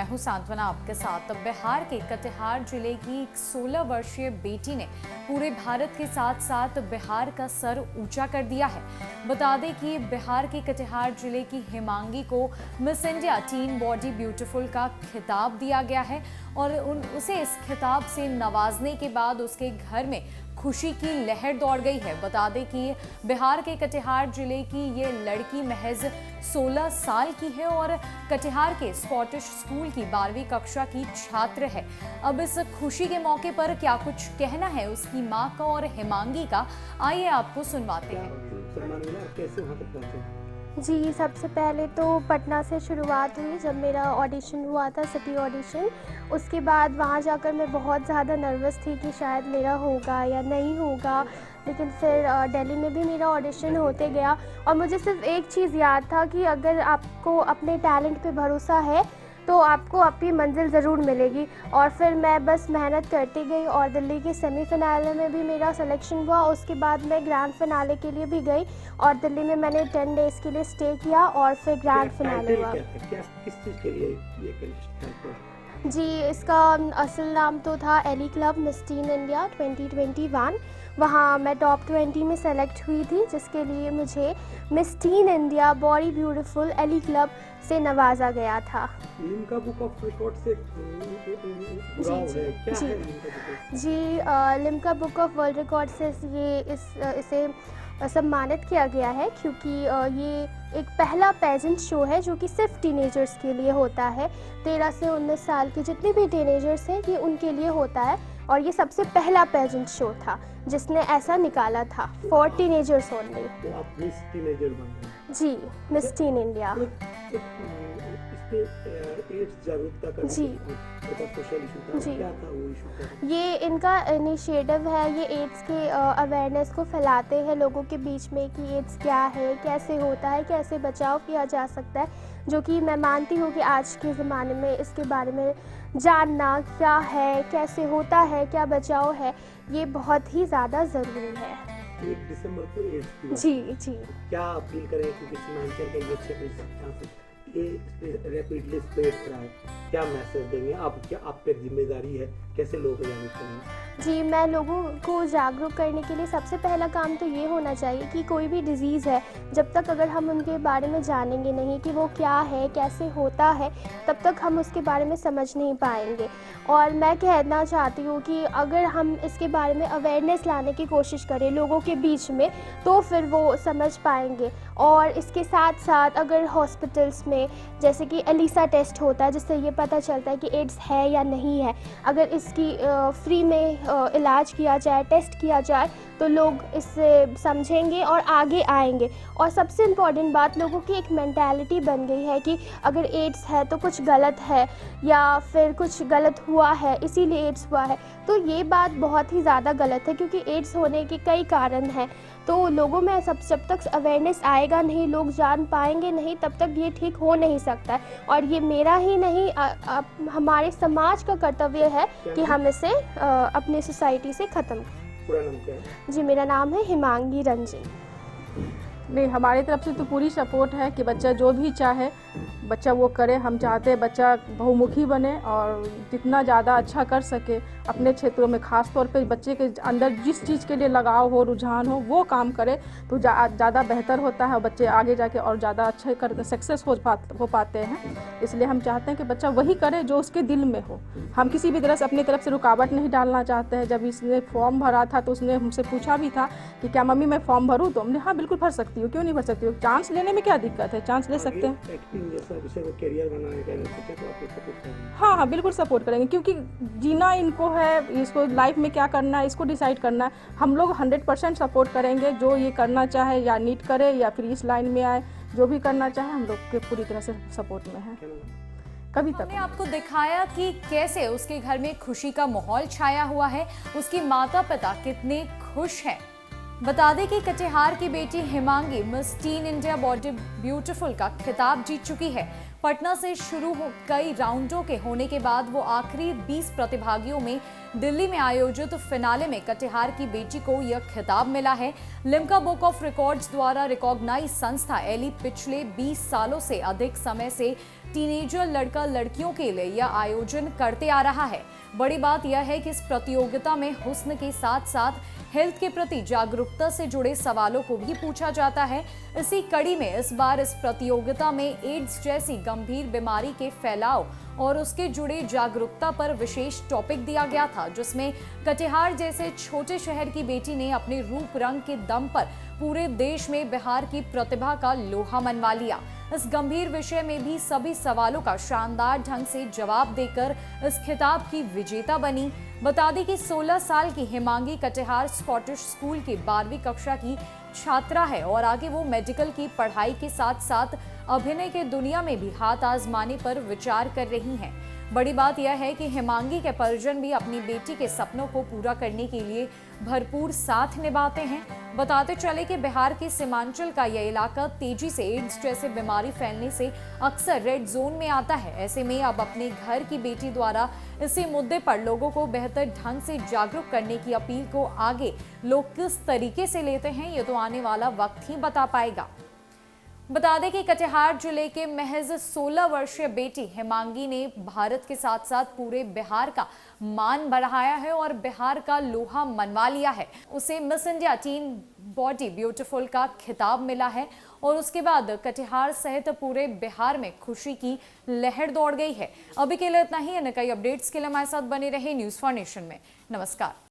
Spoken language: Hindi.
हूं सांत्वना आपके साथ। अब बिहार के कटिहार जिले की एक 16 वर्षीय बेटी ने पूरे भारत के साथ साथ बिहार का सर ऊंचा कर दिया है। बता दें कि बिहार के कटिहार जिले की हिमांगी को miss India tin body beautiful का खिताब दिया गया है और उसे इस खिताब से नवाजने के बाद उसके घर में खुशी की लहर दौड़ गई है। बता दें कि बिहार के कटिहार जिले की ये लड़की महज 16 साल की है और कटिहार के स्कॉटिश स्कूल की 12वीं कक्षा की छात्र है। अब इस खुशी के मौके पर क्या कुछ कहना है उसकी मां का और हिमांगी का, आइए आपको सुनवाते हैं। जी, सबसे पहले तो पटना से शुरुआत हुई जब मेरा ऑडिशन हुआ था, सिटी ऑडिशन। उसके बाद वहाँ जाकर मैं बहुत ज़्यादा नर्वस थी कि शायद मेरा होगा या नहीं होगा, लेकिन फिर दिल्ली में भी मेरा ऑडिशन होते गया और मुझे सिर्फ एक चीज़ याद था कि अगर आपको अपने टैलेंट पे भरोसा है तो आपको अपनी मंजिल ज़रूर मिलेगी। और फिर मैं बस मेहनत करती गई और दिल्ली के सेमीफिनाले में भी मेरा सिलेक्शन हुआ। उसके बाद मैं ग्रैंड फिनाले के लिए भी गई और दिल्ली में मैंने 10 डेज़ के लिए स्टे किया और फिर ग्रैंड फिनाले हुआ। किस चीज़ के लिए ये कंटेस्ट? जी, इसका असल नाम तो था Elle club Miss Teen India 2021। वहाँ मैं टॉप 20 में सेलेक्ट हुई थी, जिसके लिए मुझे Miss Teen India body beautiful Elle club से नवाजा गया था। लिम्का बुक ऑफ रिकॉर्ड से Limca book of world record से इसे सम्मानित किया गया है, क्योंकि ये एक पहला पेजेंट शो है जो कि सिर्फ टीनेजर्स के लिए होता है। 13 से 19 साल के जितने भी टीनेजर्स हैं ये उनके लिए होता है और ये सबसे पहला पेजेंट शो था जिसने ऐसा निकाला था फॉर टीनेजर्स ओनली। तो आप मिस टीनेजर बन गए? जी, मिस टीन इंडिया। एड्स जागरूकता का जी सोशल इशू था, जी क्या था वो इशू? ये इनका इनिशिएटिव है, ये एड्स के अवेयरनेस को फैलाते हैं लोगों के बीच में कि एड्स क्या है, कैसे होता है, कैसे बचाव किया जा सकता है, जो कि मैं मानती हूँ कि आज के ज़माने में इसके बारे में जानना क्या है, कैसे होता है, क्या बचाव है, ये बहुत ही ज़्यादा ज़रूरी है। 1 दिसंबर को एड्स जी क्या अपील करें, क्योंकि सीमांचल का ये क्षेत्र रैपिडली स्प्रेड रहा है, क्या मैसेज देंगे आप? क्या आप पे जिम्मेदारी है, कैसे लोग जागरूक करेंगे? जी, मैं लोगों को जागरूक करने के लिए सबसे पहला काम तो ये होना चाहिए कि कोई भी डिज़ीज़ है, जब तक अगर हम उनके बारे में जानेंगे नहीं कि वो क्या है, कैसे होता है, तब तक हम उसके बारे में समझ नहीं पाएंगे। और मैं कहना चाहती हूँ कि अगर हम इसके बारे में अवेयरनेस लाने की कोशिश करें लोगों के बीच में, तो फिर वो समझ पाएंगे। और इसके साथ साथ अगर हॉस्पिटल्स में जैसे कि एलिसा टेस्ट होता है, जिससे ये पता चलता है कि एड्स है या नहीं है, अगर इसकी फ्री में इलाज किया जाए, टेस्ट किया जाए, तो लोग इससे समझेंगे और आगे आएंगे। और सबसे इम्पॉर्टेंट बात, लोगों की एक मेंटालिटी बन गई है कि अगर एड्स है तो कुछ गलत है या फिर कुछ गलत हुआ है इसीलिए एड्स हुआ है। तो ये बात बहुत ही ज़्यादा गलत है, क्योंकि एड्स होने के कई कारण हैं। तो लोगों में जब तक अवेयरनेस आएगा नहीं, लोग जान पाएंगे नहीं, तब तक ये ठीक हो नहीं सकता है। और ये मेरा ही नहीं, हमारे समाज का कर्तव्य है कि हम इसे अपनी सोसाइटी से ख़त्म करें। पूरा नाम क्या है? जी, मेरा नाम है हिमांगी रंजन। नहीं, हमारी तरफ से तो पूरी सपोर्ट है कि बच्चा जो भी चाहे बच्चा वो करे। हम चाहते हैं बच्चा बहुमुखी बने और जितना ज़्यादा अच्छा कर सके अपने क्षेत्रों में, ख़ास तौर पे बच्चे के अंदर जिस चीज़ के लिए लगाव हो, रुझान हो, वो काम करे तो ज़्यादा बेहतर होता है। बच्चे आगे जाके और ज़्यादा अच्छे कर सक्सेस हो पाते हैं। इसलिए हम चाहते हैं कि बच्चा वही करे जो उसके दिल में हो। हम किसी भी तरह से अपनी तरफ से रुकावट नहीं डालना चाहते हैं। जब इसने फॉर्म भरा था तो उसने हमसे पूछा भी था कि क्या मम्मी मैं फॉर्म भरूँ? तो हमने हाँ बिल्कुल भर सकती हूँ, क्यों नहीं भर सकती हो, चांस लेने में क्या दिक्कत है, चांस ले सकते हैं। एक्टिंग जैसा विषय को करियर बनाने का सोचे तो आप सपोर्ट करेंगे? हाँ, बिल्कुल सपोर्ट करेंगे, क्योंकि जीना इनको है, इसको लाइफ में क्या करना है इसको डिसाइड करना है। हम लोग 100% सपोर्ट करेंगे, जो ये करना चाहे या नीट करे या फिर इस लाइन में आए, जो भी करना चाहे हम लोग के पूरी तरह से सपोर्ट में है। कभी तक हमने आपको दिखाया कि कैसे उसके घर में खुशी का माहौल छाया हुआ है, उसकी माता पिता कितने खुश हैं। बता दें कि कटिहार की बेटी Himangi miss Teen India body beautiful का खिताब जीत चुकी है। पटना से शुरू कई राउंडों के होने के बाद वो आखिरी 20 प्रतिभागियों में दिल्ली में आयोजित फिनाले में कटिहार की बेटी को यह खिताब मिला है। लिम्का बुक ऑफ रिकॉर्ड्स द्वारा रिकॉग्नाइज संस्था एली पिछले 20 सालों से अधिक समय से टीनेजर लड़का लड़कियों के लिए यह आयोजन करते आ रहा है। बड़ी बात यह है कि इस प्रतियोगिता में हुस्न के साथ साथ हेल्थ के प्रति जागरूकता से जुड़े सवालों को भी पूछा जाता है। इसी कड़ी में इस बार इस प्रतियोगिता में एड्स जैसी गंभीर बीमारी के फैलाव और उसके जुड़े जागरूकता पर विशेष टॉपिक दिया गया था, जिसमें कटिहार जैसे छोटे शहर की बेटी ने अपने रूप रंग के दम पर पूरे देश में बिहार की प्रतिभा का लोहा मनवा लिया। इस गंभीर विषय में भी सभी सवालों का शानदार ढंग से जवाब देकर इस खिताब की विजेता बनी। बता दें कि 16 साल की हिमांगी कटिहार स्कॉटिश स्कूल की 12वीं कक्षा की छात्रा है और आगे वो मेडिकल की पढ़ाई के साथ साथ अभिनय के दुनिया में भी हाथ आजमाने पर विचार कर रही हैं। बड़ी बात यह है कि हिमांगी के परिजन भी अपनी बेटी के सपनों को पूरा करने के लिए भरपूर साथ निभाते हैं। बताते चले कि बिहार के सीमांचल का यह इलाका तेजी से एड्स जैसे बीमारी फैलने से अक्सर रेड जोन में आता है। ऐसे में अब अपने घर की बेटी द्वारा इसी मुद्दे पर लोगों को बेहतर ढंग से जागरूक करने की अपील को आगे लोग किस तरीके से लेते हैं, ये तो आने वाला वक्त ही बता पाएगा। बता दें कि कटिहार जिले के महज 16 वर्षीय बेटी हिमांगी ने भारत के साथ साथ पूरे बिहार का मान बढ़ाया है और बिहार का लोहा मनवा लिया है। उसे miss India tin body beautiful का खिताब मिला है और उसके बाद कटिहार सहित पूरे बिहार में खुशी की लहर दौड़ गई है। अभी के लिए इतना ही। कई अपडेट्स के लिए हमारे साथ बने रहे न्यूज़ फॉर नेशन में। नमस्कार।